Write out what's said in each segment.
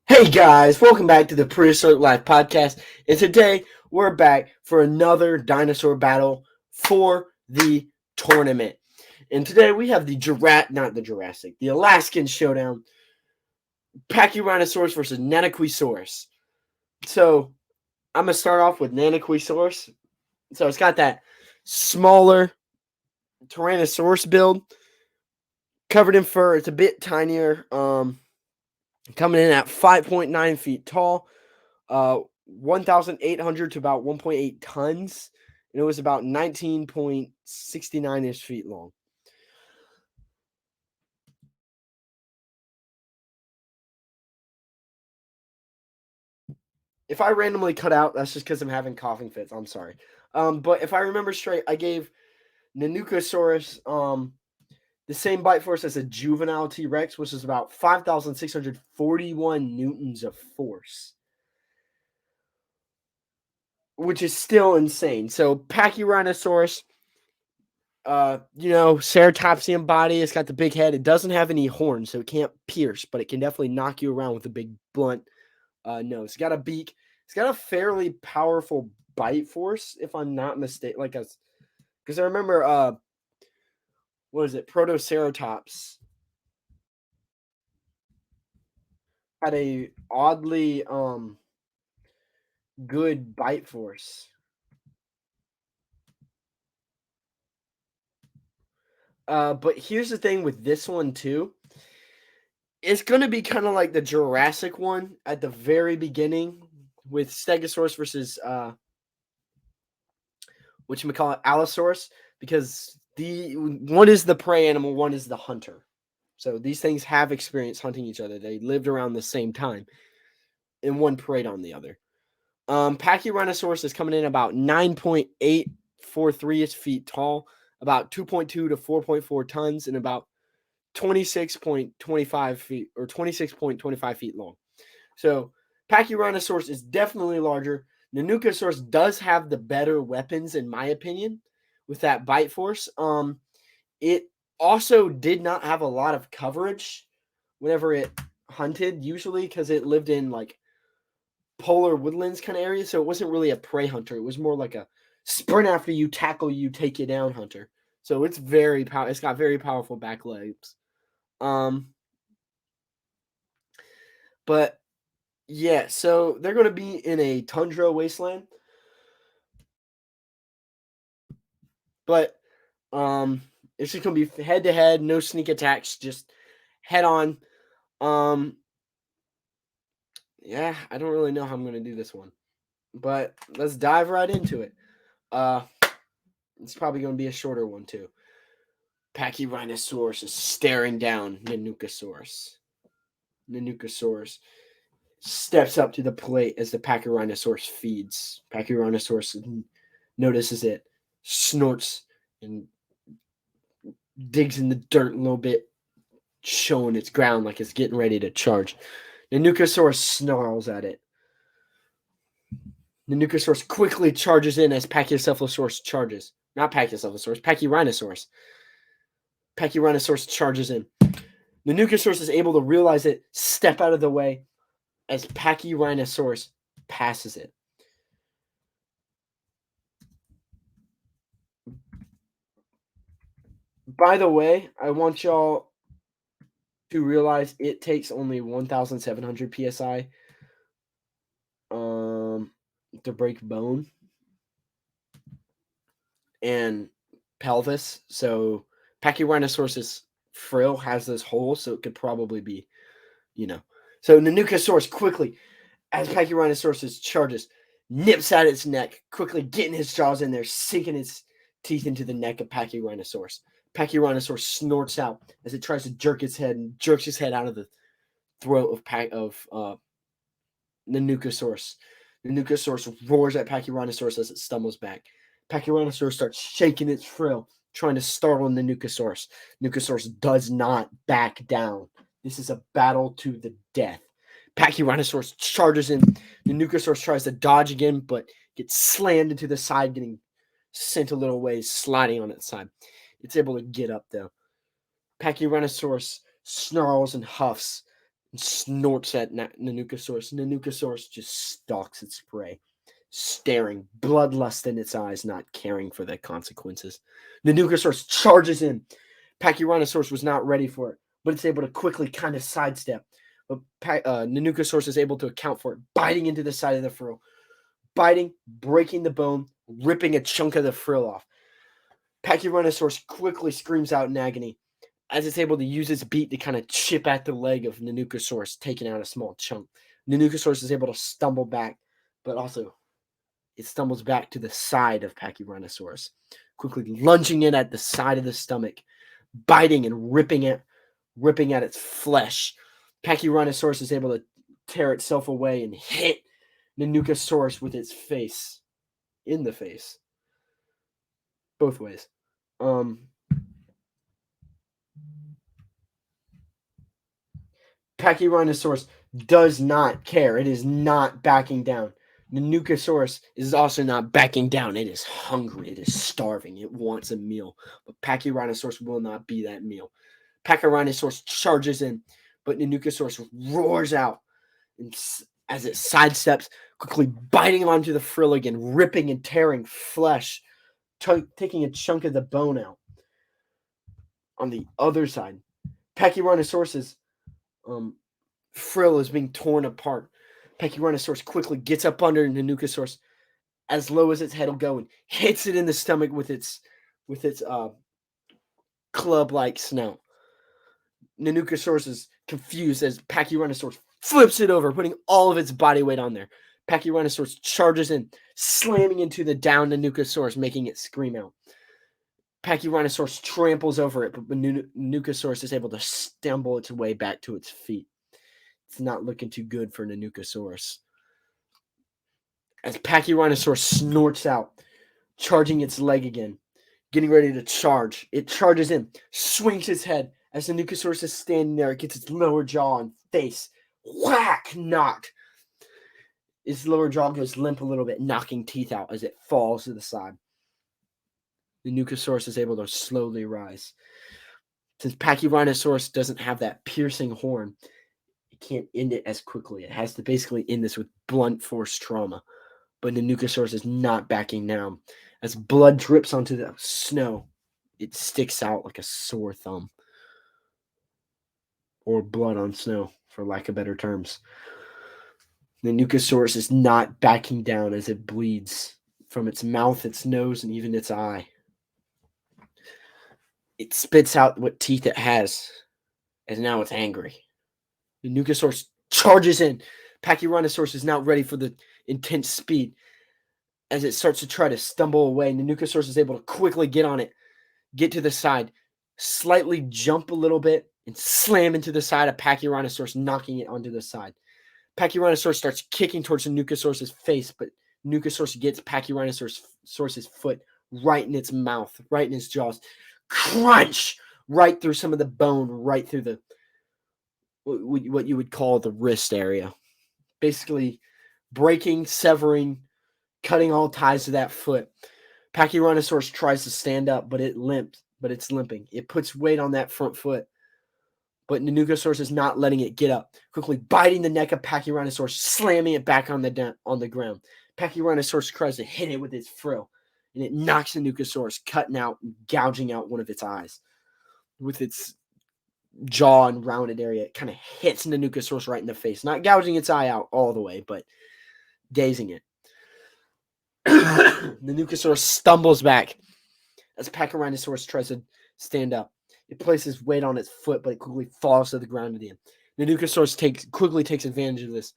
Hey guys, welcome back to the Prehistoric Life Podcast, and today we're back for another dinosaur battle for the tournament. And today we have the Alaskan showdown, Pachyrhinosaurus versus Nanuqsaurus. So I'm gonna start off with Nanuqsaurus. So it's got that smaller Tyrannosaurus build, covered in fur. It's a bit tinier. Coming in at 5.9 feet tall, 1,800 to about 1.8 tons, and it was about 19.69 feet long. If I randomly cut out, that's just because I'm having coughing fits. I'm sorry. But if I remember straight, I gave Nanuqsaurus the same bite force as a juvenile T-Rex, which is about 5,641 newtons of force, which is still insane. So Pachyrhinosaurus, ceratopsian body. It's got the big head. It doesn't have any horns, so it can't pierce, but it can definitely knock you around with a big blunt nose. It's got a beak. It's got a fairly powerful bite force, if I'm not mistaken. Because I remember what is it? Protoceratops had a oddly good bite force. But here's the thing with this one too. It's gonna be kind of like the Jurassic one at the very beginning with Stegosaurus versus Allosaurus, because the one is the prey animal, one is the hunter. So these things have experience hunting each other. They lived around the same time, and one preyed on the other. Pachyrhinosaurus is coming in about 9.843 feet tall, about 2.2 to 4.4 tons, and about 26.25 feet or 26.25 feet long. So Pachyrhinosaurus is definitely larger. Nanuqsaurus does have the better weapons, in my opinion, with that bite force. It also did not have a lot of coverage whenever it hunted, usually because it lived in like polar woodlands kind of area, so it wasn't really a prey hunter. It was more like a sprint after you, tackle you, take you down hunter. So it's it's got very powerful back legs. But yeah, so they're going to be in a tundra wasteland. But it's just going to be head to head, no sneak attacks, just head on. Yeah, I don't really know how I'm going to do this one. But let's dive right into it. It's probably going to be a shorter one too. Pachyrhinosaurus is staring down Nanuqsaurus. Nanuqsaurus steps up to the plate as the Pachyrhinosaurus feeds. Pachyrhinosaurus notices it, snorts, and digs in the dirt a little bit, showing its ground like it's getting ready to charge. Nanuqsaurus snarls at it. Nanuqsaurus quickly charges in as Pachycephalosaurus charges. Not Pachycephalosaurus, Pachyrhinosaurus. Pachyrhinosaurus charges in. Nanuqsaurus is able to realize it, step out of the way as Pachyrhinosaurus passes it. By the way, I want y'all to realize it takes only 1,700 psi to break bone and pelvis. So Pachyrhinosaurus's frill has this hole, so it could probably be, So Nanuqsaurus quickly, as Pachyrhinosaurus charges, nips at its neck, quickly getting his jaws in there, sinking its teeth into the neck of Pachyrhinosaurus. Pachyrhinosaurus snorts out as it tries to jerks its head out of the throat of Nanuqsaurus. Nanuqsaurus roars at Pachyrhinosaurus as it stumbles back. Pachyrhinosaurus starts shaking its frill, trying to startle Nanuqsaurus. Nanuqsaurus does not back down. This is a battle to the death. Pachyrhinosaurus charges in. Nanuqsaurus tries to dodge again, but gets slammed into the side, getting sent a little ways, sliding on its side. It's able to get up, though. Pachyrhinosaurus snarls and huffs and snorts at Nanuqsaurus. Nanuqsaurus just stalks its prey, staring, bloodlust in its eyes, not caring for the consequences. Nanuqsaurus charges in. Pachyrhinosaurus was not ready for it, but it's able to quickly kind of sidestep. But Nanuqsaurus is able to account for it, biting into the side of the frill. Biting, breaking the bone, ripping a chunk of the frill off. Pachyrhinosaurus quickly screams out in agony as it's able to use its beak to kind of chip at the leg of Nanuqsaurus, taking out a small chunk. Nanuqsaurus is able to stumble back, but also it stumbles back to the side of Pachyrhinosaurus, quickly lunging in at the side of the stomach, biting and ripping at its flesh. Pachyrhinosaurus is able to tear itself away and hit Nanuqsaurus with its face. In the face. Both ways. Pachyrhinosaurus does not care. It is not backing down. Nanuqsaurus is also not backing down. It is hungry. It is starving. It wants a meal. But Pachyrhinosaurus will not be that meal. Pachyrhinosaurus charges in, but Nanuqsaurus roars out as it sidesteps, quickly biting onto the frill again, ripping and tearing flesh, taking a chunk of the bone out. On the other side, Pachyrhinosaurus's frill is being torn apart. Pachyrhinosaurus quickly gets up under Nanuqsaurus as low as its head will go and hits it in the stomach with its club-like snout. Nanuqsaurus is confused as Pachyrhinosaurus flips it over, putting all of its body weight on there. Pachyrhinosaurus charges in, slamming into the downed Nanuqsaurus, making it scream out. Pachyrhinosaurus tramples over it, but Nanuqsaurus is able to stumble its way back to its feet. It's not looking too good for Nanuqsaurus. As Pachyrhinosaurus snorts out, charging its leg again, getting ready to charge. It charges in, swings its head. As Nanuqsaurus is standing there, it gets its lower jaw and face. Whack! Knocked. Its lower jaw goes limp a little bit, knocking teeth out as it falls to the side. Nanuqsaurus is able to slowly rise. Since Pachyrhinosaurus doesn't have that piercing horn, it can't end it as quickly. It has to basically end this with blunt force trauma. But Nanuqsaurus is not backing down. As blood drips onto the snow, it sticks out like a sore thumb. Or blood on snow, for lack of better terms. Nanuqsaurus is not backing down as it bleeds from its mouth, its nose, and even its eye. It spits out what teeth it has, as now it's angry. Nanuqsaurus charges in. Pachyrhinosaurus is now ready for the intense speed. As it starts to try to stumble away, Nanuqsaurus is able to quickly get on it, get to the side, slightly jump a little bit, and slam into the side of Pachyrhinosaurus, knocking it onto the side. Pachyrhinosaurus starts kicking towards Nanuqsaurus's face, but Nanuqsaurus gets Pachyrhinosaurus's foot right in its mouth, right in its jaws. Crunch! Right through some of the bone, right through the what you would call the wrist area. Basically breaking, severing, cutting all ties to that foot. Pachyrhinosaurus tries to stand up, but it's limping. It puts weight on that front foot, but Nanuqsaurus is not letting it get up. Quickly biting the neck of Pachyrhinosaurus, slamming it back on the ground. Pachyrhinosaurus tries to hit it with its frill, and it knocks Nanuqsaurus, cutting out and gouging out one of its eyes. With its jaw and rounded area, it kind of hits Nanuqsaurus right in the face. Not gouging its eye out all the way, but dazing it. Nanuqsaurus stumbles back as Pachyrhinosaurus tries to stand up. It places weight on its foot, but it quickly falls to the ground again. Nanuqsaurus quickly takes advantage of this,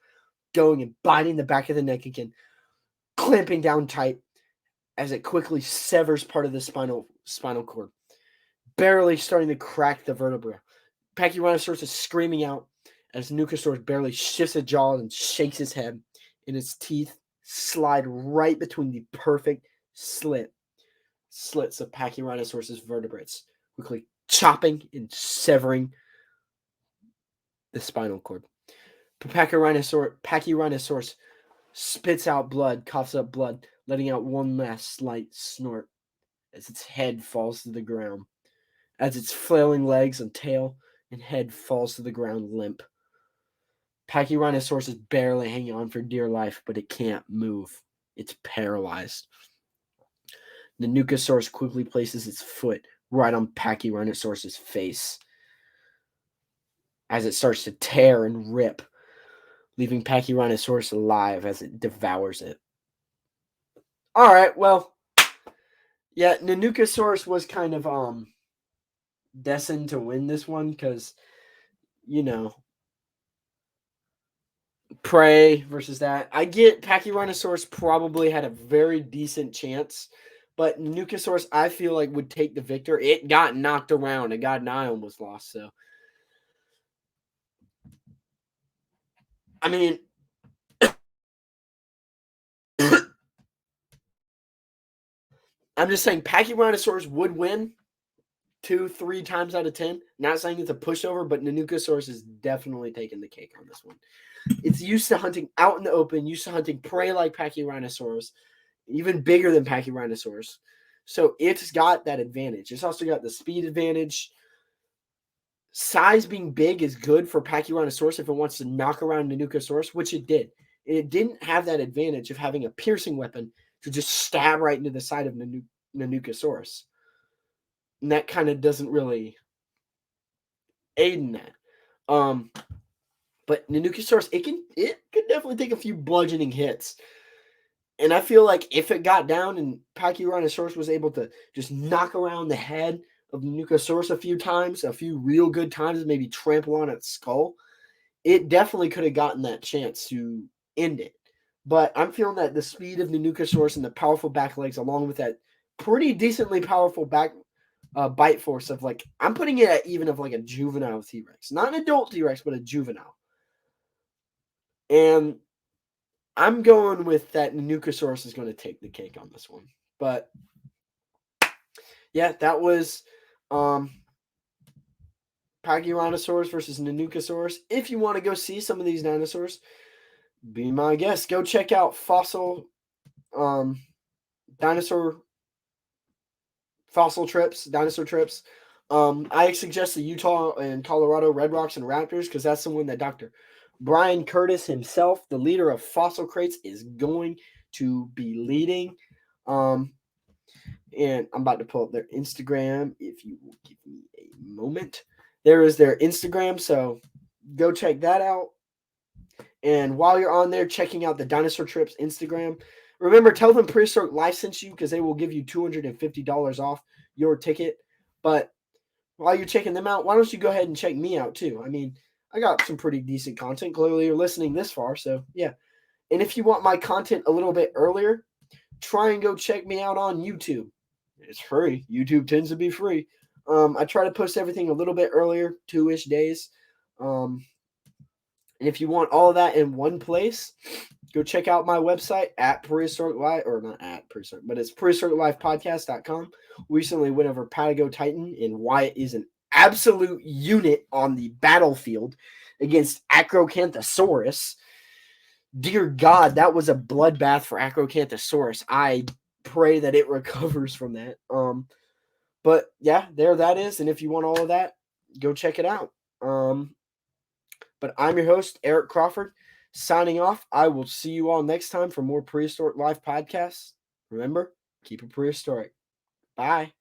going and biting the back of the neck again, clamping down tight as it quickly severs part of the spinal cord. barely starting to crack the vertebra. Pachyrhinosaurus is screaming out as Nanuqsaurus barely shifts a jaw and shakes his head, and its teeth slide right between the perfect slits of Pachyrhinosaurus' vertebrates, quickly chopping and severing the spinal cord. Pachyrhinosaurus spits out blood, coughs up blood, letting out one last slight snort as its head falls to the ground. As its flailing legs and tail and head falls to the ground limp. Pachyrhinosaurus is barely hanging on for dear life, but it can't move. It's paralyzed. Nanuqsaurus quickly places its foot right on Pachyrhinosaurus' face as it starts to tear and rip, leaving Pachyrhinosaurus alive as it devours it. All right, well, yeah, Nanuqsaurus was kind of destined to win this one because, prey versus that. I get Pachyrhinosaurus probably had a very decent chance, but Nanuqsaurus I feel like would take the victor. It got knocked around. It got an eye almost lost. So, I mean, I'm just saying Pachyrhinosaurus would win 2-3 times out of 10. Not saying it's a pushover, but Nanuqsaurus is definitely taking the cake on this one. It's used to hunting out in the open, used to hunting prey like Pachyrhinosaurus, even bigger than Pachyrhinosaurus. So it's got that advantage. It's also got the speed advantage. Size being big is good for Pachyrhinosaurus if it wants to knock around Nanuqsaurus, which it did. And it didn't have that advantage of having a piercing weapon to just stab right into the side of Nanuqsaurus. And that kind of doesn't really aid in that. But Nanuqsaurus, it could definitely take a few bludgeoning hits. And I feel like if it got down and Pachyrhinosaurus was able to just knock around the head of Nanuqsaurus a few times, a few real good times, maybe trample on its skull, it definitely could have gotten that chance to end it. But I'm feeling that the speed of Nanuqsaurus and the powerful back legs, along with that pretty decently powerful back bite force of I'm putting it at even of a juvenile T-Rex. Not an adult T-Rex, but a juvenile. And I'm going with that Nanuqsaurus is going to take the cake on this one. But yeah, that was Pachyrhinosaurus versus Nanuqsaurus. If you want to go see some of these dinosaurs, be my guest. Go check out fossil dinosaur trips. I suggest the Utah and Colorado Red Rocks and Raptors because that's the one that Dr. Brian Curtis himself, the leader of Fossil Crates, is going to be leading. And I'm about to pull up their Instagram. If you will give me a moment. There is their Instagram, so go check that out. And while you're on there checking out the Dinosaur Trips Instagram, remember, tell them Prehistoric Life sent you because they will give you $250 off your ticket. But while you're checking them out, why don't you go ahead and check me out too? I mean, I got some pretty decent content. Clearly, you're listening this far, so yeah. And if you want my content a little bit earlier, try and go check me out on YouTube. It's free. YouTube tends to be free. I try to post everything a little bit earlier, 2-ish days. And if you want all of that in one place, go check out my website at Prehistoric Life, or not at Prehistoric, but it's prehistoriclifepodcast.com. Recently went over Patago Titan and why it is an absolute unit on the battlefield against Acrocanthosaurus. Dear God, that was a bloodbath for Acrocanthosaurus. I pray that it recovers from that. But yeah, there that is. And if you want all of that, go check it out. But I'm your host, Eric Crawford, signing off. I will see you all next time for more Prehistoric Life podcasts. Remember, keep it prehistoric. Bye.